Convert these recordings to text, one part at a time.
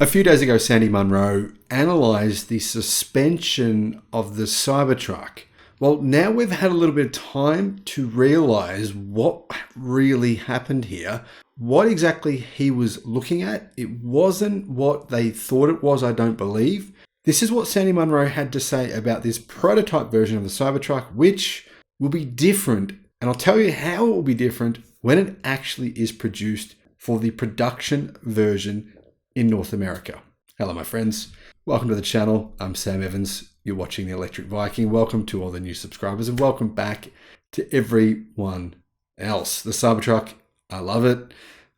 A few days ago, Sandy Munro analysed the suspension of the Cybertruck. Well, now we've had a little bit of time to realise what really happened here, what exactly he was looking at. It wasn't what they thought it was, I don't believe. This is what Sandy Munro had to say about this prototype version of the Cybertruck, which will be different. And I'll tell you how it will be different when it actually is produced for the production version in North America. Hello, my friends. Welcome to the channel. I'm Sam Evans. You're watching the Electric Viking. Welcome to all the new subscribers and welcome back to everyone else. The Cybertruck, I love it.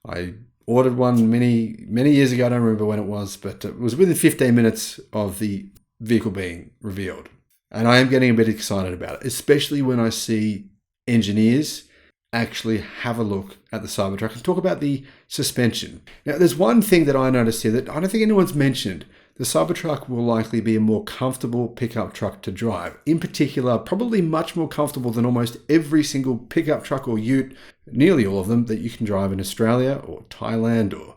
I ordered one many years ago. I don't remember when it was, but it was within 15 minutes of the vehicle being revealed. And I am getting a bit excited about it, especially when I see engineers actually have a look at the Cybertruck and talk about the suspension. Now, there's one thing that I noticed here that I don't think anyone's mentioned. The Cybertruck will likely be a more comfortable pickup truck to drive. In particular, probably much more comfortable than almost every single pickup truck or ute, nearly all of them, that you can drive in Australia or Thailand or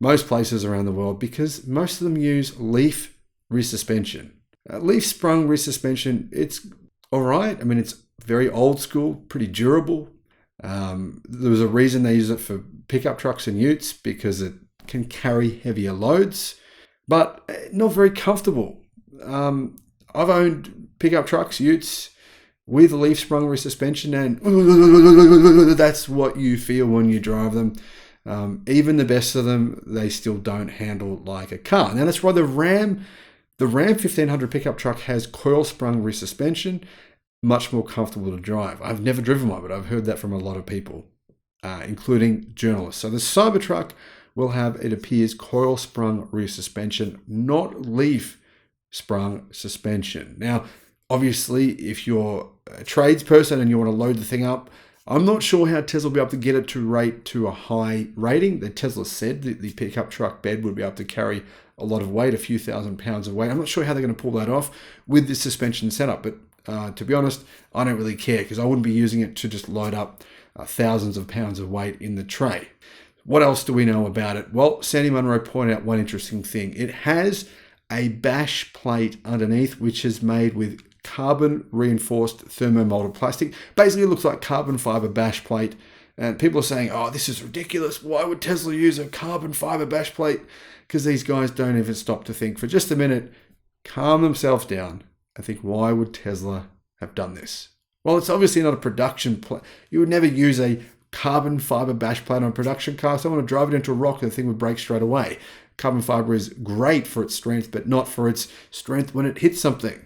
most places around the world, because most of them use leaf rear suspension. Leaf sprung rear suspension, it's all right. I mean, it's very old school, pretty durable. There was a reason they use it for pickup trucks and utes, because it can carry heavier loads, but not very comfortable. I've owned pickup trucks, utes with leaf sprung rear suspension, and that's what you feel when you drive them. Even the best of them, they still don't handle like a car. Now that's why the Ram 1500 pickup truck has coil sprung rear suspension. Much more comfortable to drive. I've never driven one, but I've heard that from a lot of people, including journalists. So the Cybertruck will have, it appears, coil sprung rear suspension, not leaf sprung suspension. Now, obviously, if you're a tradesperson and you want to load the thing up, I'm not sure how Tesla will be able to get it to rate to a high rating. The Tesla said that the pickup truck bed would be able to carry a lot of weight, a few thousand pounds of weight. I'm not sure how they're going to pull that off with this suspension setup, but to be honest, I don't really care, because I wouldn't be using it to just load up thousands of pounds of weight in the tray. What else do we know about it? Well, Sandy Munro pointed out one interesting thing. It has a bash plate underneath, which is made with carbon reinforced thermomolded plastic. Basically, it looks like carbon fiber bash plate. And people are saying, oh, this is ridiculous. Why would Tesla use a carbon fiber bash plate? Because these guys don't even stop to think for just a minute, calm themselves down. I think, why would Tesla have done this? Well, it's obviously not a production plate. You would never use a carbon fiber bash plate on a production car. Someone would drive it into a rock and the thing would break straight away. Carbon fiber is great for its strength, but not for its strength when it hits something.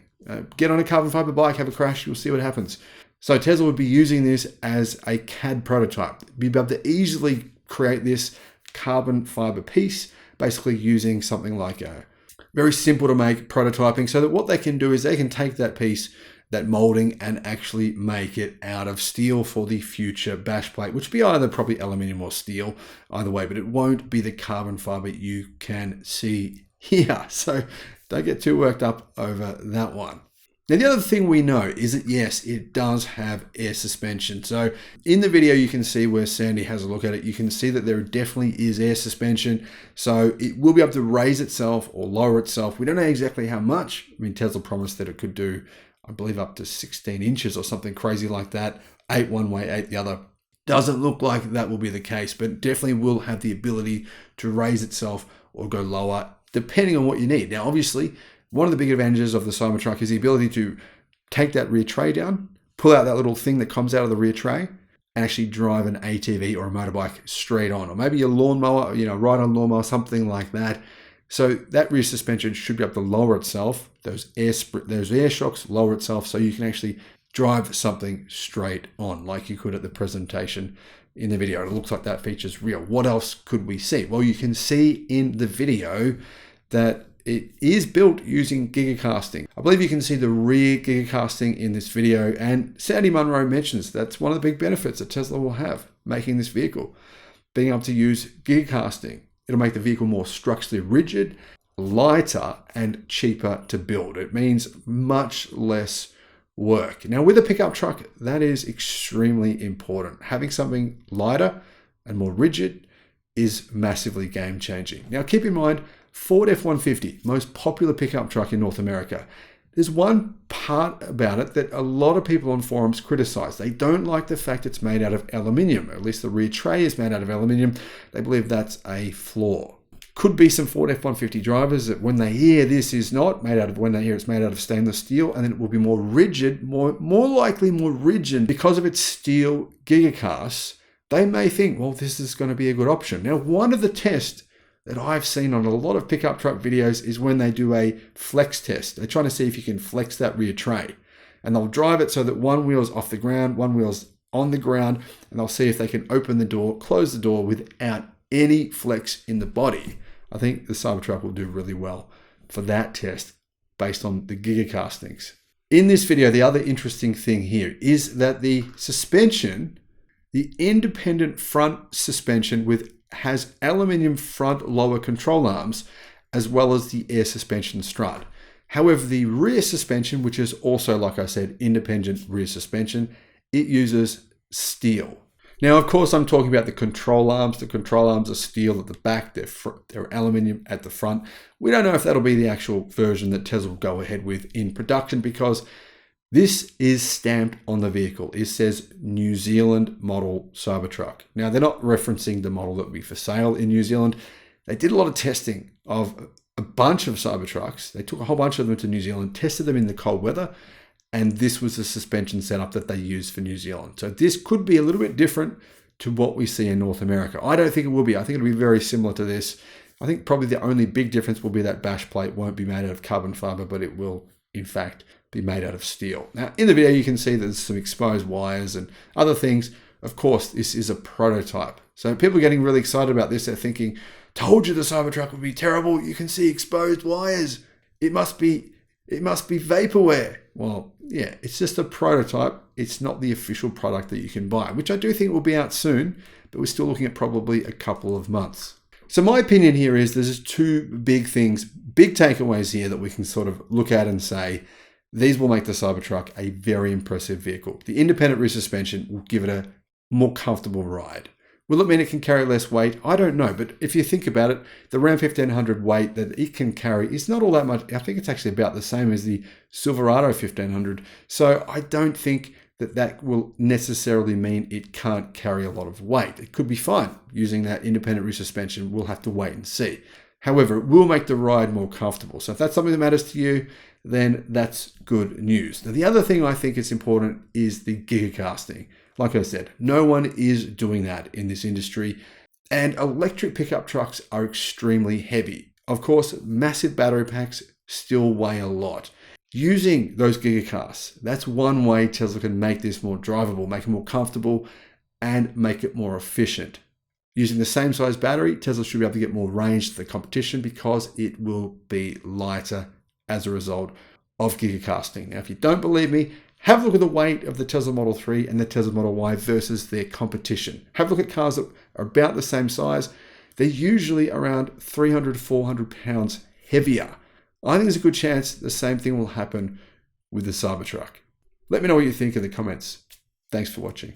Get on a carbon fiber bike, have a crash, you'll see what happens. So Tesla would be using this as a CAD prototype. Be able to easily create this carbon fiber piece, basically using something like a very simple to make prototyping, so that what they can do is they can take that piece, that molding, and actually make it out of steel for the future bash plate, which will be either probably aluminium or steel, either way, but it won't be the carbon fiber you can see here. So don't get too worked up over that one. Now, the other thing we know is that, yes, it does have air suspension. So in the video, you can see where Sandy has a look at it. You can see that there definitely is air suspension. So it will be able to raise itself or lower itself. We don't know exactly how much. I mean, Tesla promised that it could do, I believe, up to 16 inches or something crazy like that. 8 one way, 8 the other. Doesn't look like that will be the case, but definitely will have the ability to raise itself or go lower, depending on what you need. Now, obviously, one of the big advantages of the Cybertruck is the ability to take that rear tray down, pull out that little thing that comes out of the rear tray, and actually drive an ATV or a motorbike straight on, or maybe a lawnmower, ride on lawnmower, something like that. So that rear suspension should be able to lower itself. Those air shocks lower itself, so you can actually drive something straight on, like you could at the presentation in the video. It looks like that feature's real. What else could we see? Well, you can see in the video that it is built using gigacasting. I believe you can see the rear gigacasting in this video, and Sandy Munro mentions that's one of the big benefits that Tesla will have making this vehicle, being able to use gigacasting. It'll make the vehicle more structurally rigid, lighter, and cheaper to build. It means much less work. Now, with a pickup truck, that is extremely important. Having something lighter and more rigid is massively game changing. Now, keep in mind, Ford F-150, most popular pickup truck in North America. There's one part about it that a lot of people on forums criticize. They don't like the fact it's made out of aluminium, or at least the rear tray is made out of aluminium. They believe that's a flaw. Could be some Ford F-150 drivers that when they hear this is not made out of, when they hear it's made out of stainless steel, and then it will be more rigid, more likely more rigid because of its steel gigacast, they may think, well, this is going to be a good option. Now, one of the tests that I've seen on a lot of pickup truck videos is when they do a flex test. They're trying to see if you can flex that rear tray. And they'll drive it so that one wheel's off the ground, one wheel's on the ground, and they'll see if they can open the door, close the door without any flex in the body. I think the Cybertruck will do really well for that test based on the gigacastings. In this video, the other interesting thing here is that the suspension, the independent front suspension has aluminium front lower control arms, as well as the air suspension strut. However, the rear suspension, which is also, like I said, independent rear suspension, it uses steel. Now, of course, I'm talking about the control arms. The control arms are steel at the back. They're aluminium at the front. We don't know if that'll be the actual version that Tesla will go ahead with in production, because this is stamped on the vehicle. It says New Zealand model Cybertruck. Now, they're not referencing the model that will be for sale in New Zealand. They did a lot of testing of a bunch of Cybertrucks. They took a whole bunch of them to New Zealand, tested them in the cold weather, and this was the suspension setup that they used for New Zealand. So this could be a little bit different to what we see in North America. I don't think it will be. I think it'll be very similar to this. I think probably the only big difference will be that bash plate won't be made out of carbon fiber, but it will, in fact, be made out of steel. Now, in the video, you can see there's some exposed wires and other things. Of course, this is a prototype. So people are getting really excited about this. They're thinking, told you the Cybertruck would be terrible. You can see exposed wires. It must be vaporware. Well, yeah, it's just a prototype. It's not the official product that you can buy, which I do think will be out soon, but we're still looking at probably a couple of months. So my opinion here is there's two big things, big takeaways here that we can sort of look at and say, these will make the Cybertruck a very impressive vehicle. The independent rear suspension will give it a more comfortable ride. Will it mean it can carry less weight? I don't know, but if you think about it, the Ram 1500 weight that it can carry is not all that much. I think it's actually about the same as the Silverado 1500. So I don't think that will necessarily mean it can't carry a lot of weight. It could be fine using that independent rear suspension. We'll have to wait and see. However, it will make the ride more comfortable. So if that's something that matters to you, then that's good news. Now, the other thing I think is important is the gigacasting. Like I said, no one is doing that in this industry, and electric pickup trucks are extremely heavy. Of course, massive battery packs still weigh a lot. Using those gigacasts, that's one way Tesla can make this more drivable, make it more comfortable, and make it more efficient. Using the same size battery, Tesla should be able to get more range to the competition because it will be lighter as a result of gigacasting. Now, if you don't believe me, have a look at the weight of the Tesla Model 3 and the Tesla Model Y versus their competition. Have a look at cars that are about the same size. They're usually around 300, 400 pounds heavier. I think there's a good chance the same thing will happen with the Cybertruck. Let me know what you think in the comments. Thanks for watching.